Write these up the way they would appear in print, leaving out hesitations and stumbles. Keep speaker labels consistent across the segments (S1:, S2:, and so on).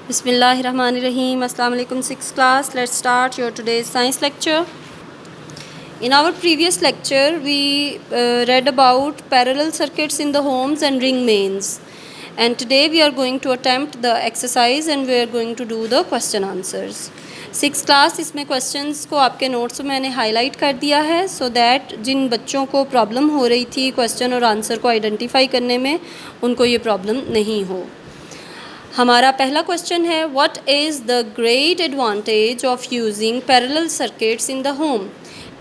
S1: Bismillahirrahmanirrahim. Assalamu alaikum 6th class. Let's start your today's science lecture. In our previous lecture we read about parallel circuits in the homes and ring mains, and today we are going to attempt the exercise and we are going to do the question answers. 6th class इसमें questions को आपके notes में मैंने highlight कर दिया है so that जिन बच्चों को प्रॉब्लम हो रही थी क्वेश्चन और आंसर को आइडेंटिफाई करने में उनको ये प्रॉब्लम नहीं हो। हमारा पहला क्वेश्चन है what is the great advantage of using parallel circuits in the home.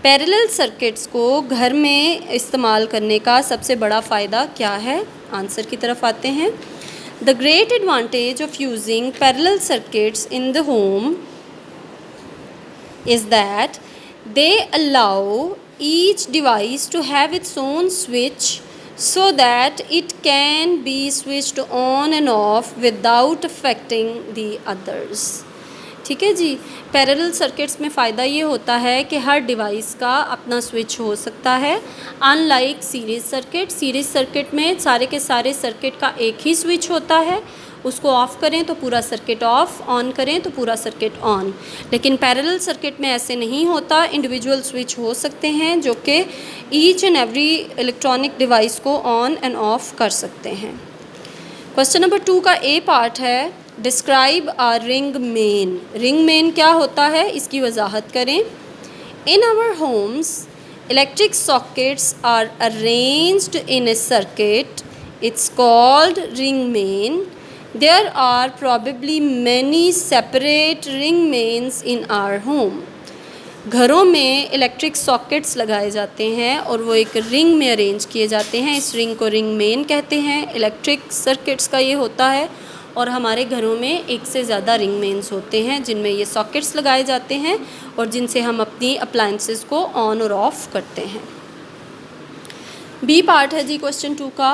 S1: Parallel circuits को घर में इस्तेमाल करने का सबसे बड़ा फ़ायदा क्या है। आंसर की तरफ आते हैं। The great advantage of using parallel circuits in the home is that they allow each device to have its own switch so that it can be switched on and off without affecting the others। ठीक है जी। Parallel circuits में फ़ायदा ये होता है कि हर device का अपना स्विच हो सकता है, अनलाइक सीरीज़ सर्किट में सारे के सारे सर्किट का एक ही स्विच होता है, उसको ऑफ़ करें तो पूरा सर्किट ऑफ़, ऑन करें तो पूरा सर्किट ऑन। लेकिन पैरेलल सर्किट में ऐसे नहीं होता, इंडिविजुअल स्विच हो सकते हैं जो कि each and every electronic device को ऑन एंड ऑफ़ कर सकते हैं। क्वेश्चन नंबर 2 का ए पार्ट है describe a ring main. Ring main क्या होता है इसकी वजाहत करें। In our homes electric sockets are arranged in a circuit, it's called ring main. There are probably many separate ring mains in our home। घरों में electric sockets लगाए जाते हैं और वो एक रिंग में अरेंज किए जाते हैं। इस रिंग को रिंग मेन कहते हैं। इलेक्ट्रिक सर्किट्स का ये होता है और हमारे घरों में एक से ज़्यादा रिंग मेन्स होते हैं जिनमें ये सॉकेट्स लगाए जाते हैं और जिनसे हम अपनी अप्लायंसेस को ऑन और ऑफ़ करते हैं। बी पार्ट है जी क्वेश्चन 2 का।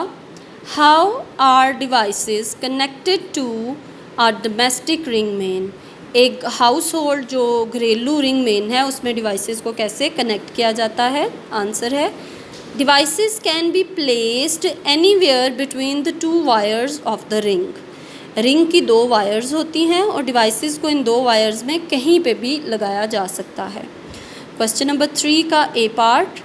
S1: How are devices connected to a domestic ring main। एक हाउस होल्ड जो घरेलू रिंग मेन है उसमें डिवाइसेस को कैसे कनेक्ट किया जाता है। आंसर है devices can be placed anywhere between the 2 wires of the ring. Ring की 2 वायर्स होती हैं और डिवाइसेस को इन 2 वायर्स में कहीं पे भी लगाया जा सकता है। क्वेश्चन नंबर 3 का A part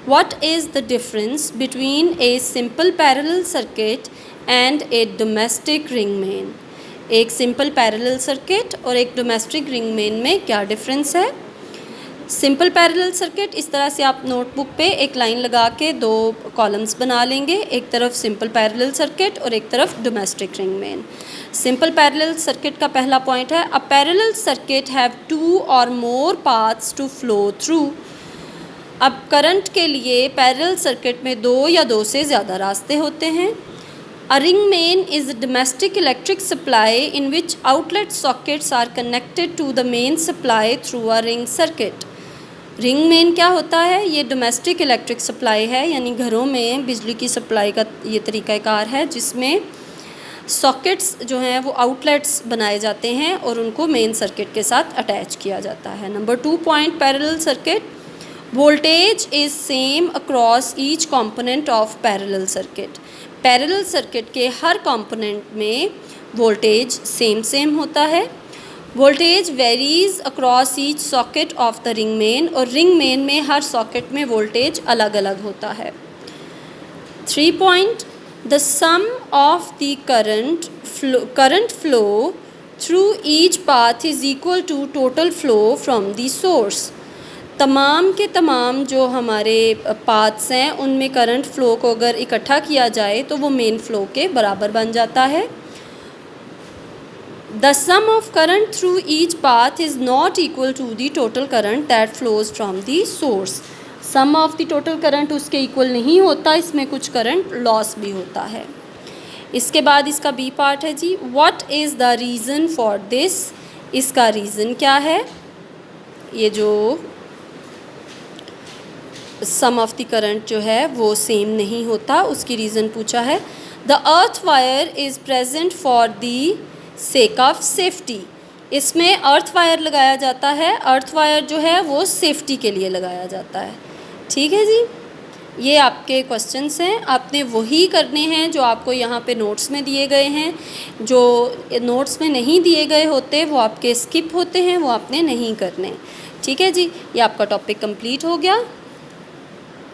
S1: What is the difference between a simple parallel circuit and a domestic ring main। एक सिंपल पैरेलल सर्किट और एक डोमेस्टिक रिंग मेन में क्या डिफरेंस है। सिंपल पैरेलल सर्किट इस तरह से आप नोटबुक पे एक लाइन लगा के 2 कॉलम्स बना लेंगे, एक तरफ सिंपल पैरेलल सर्किट और एक तरफ domestic ring main. Simple parallel circuit का पहला पॉइंट है अ पैरेलल सर्किट हैव 2 और मोर पाथ्स टू फ्लो थ्रू। अब करंट के लिए पैरेलल सर्किट में 2 या 2 से ज़्यादा रास्ते होते हैं। A ring main is domestic electric supply in which outlet sockets are connected to the main supply through a ring circuit. Ring main क्या होता है, ये डोमेस्टिक इलेक्ट्रिक सप्लाई है, यानी घरों में बिजली की सप्लाई का ये तरीक़ाकार है जिसमें सॉकेट्स जो हैं वो आउटलेट्स बनाए जाते हैं और उनको मेन सर्किट के साथ अटैच किया जाता है। Number 2 point parallel circuit voltage is same across each component of parallel circuit. Parallel circuit के हर कंपोनेंट में वोल्टेज सेम होता है। Voltage varies across each socket of the ring main और रिंग मेन में हर सॉकेट में वोल्टेज अलग अलग होता है। 3 point the sum of the current flow through each path is equal to total flow from the source. तमाम के तमाम जो हमारे पाथ्स हैं उनमें करंट फ़्लो को अगर इकट्ठा किया जाए तो वो मेन फ़्लो के बराबर बन जाता है। The sum of current through each path is not equal to the total current that flows from the source. Sum of the total current उसके इक्वल नहीं होता, इसमें कुछ करंट लॉस भी होता है। इसके बाद इसका बी पार्ट है जी what is the reason for this. इसका रीज़न क्या है, ये जो सम ऑफ द करंट जो है वो सेम नहीं होता, उसकी रीज़न पूछा है। The earth wire is present for the sake of safety. इसमें अर्थ वायर लगाया जाता है, अर्थ वायर जो है वो सेफ्टी के लिए लगाया जाता है। ठीक है जी। ये आपके क्वेश्चंस हैं, आपने वही करने हैं जो आपको यहाँ पे नोट्स में दिए गए हैं। जो नोट्स में नहीं दिए गए होते वो आपके स्किप होते हैं, वो आपने नहीं करने। ठीक है जी, ये आपका टॉपिक कंप्लीट हो गया।